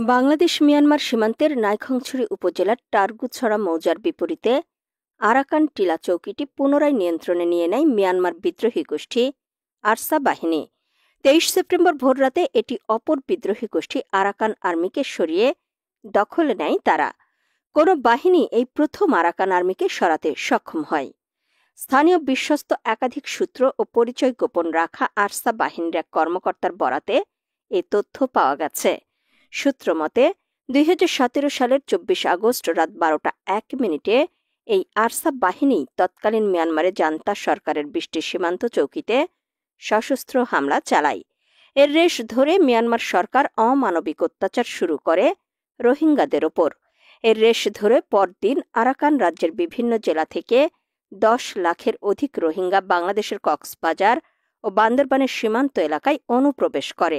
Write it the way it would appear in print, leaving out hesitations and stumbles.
Bangladesh Myanmar সীমান্তের নাইখংছড়ি উপজেলার টারগুছড়া মৌজার বিপরীতে আরাকান টিলা চৌকিটি পুনরায় নিয়ন্ত্রণে নিয়ে নেয় মিয়ানমার বিদ্রোহী গোষ্ঠী আরসা বাহিনী। 23 সেপ্টেম্বর ভোররাতে এটি অপর বিদ্রোহী গোষ্ঠী আরাকান আর্মিকে সরিয়ে দখলে নেয় তারা। কোনো বাহিনী এই প্রথম আরাকান আর্মিকে সরাতে সক্ষম হয়। স্থানীয় বিশ্বস্ত একাধিক সূত্র ও পরিচয় গোপন রাখা আরসা বাহিনীর এক কর্মকর্তার বরাতে এ তথ্য পাওয়া গেছে। সূত্র মতে 2017 সালের 24 আগস্ট রাত 12:01 এই আরসা বাহিনী তৎকালীন মিয়ানমারে জান্তা সরকারের 20টি সীমান্ত চৌকিতে সশস্ত্র হামলা চালায়। এর রেশ ধরে মিয়ানমার সরকার অমানবিক অত্যাচার শুরু করে রোহিঙ্গাদের ওপর। এর রেশ ধরে পরদিন আরাকান রাজ্যের বিভিন্ন জেলা থেকে 10 লাখের অধিক রোহিঙ্গা বাংলাদেশের কক্সবাজার ও বান্দরবানের সীমান্ত এলাকায় অনুপ্রবেশ করে।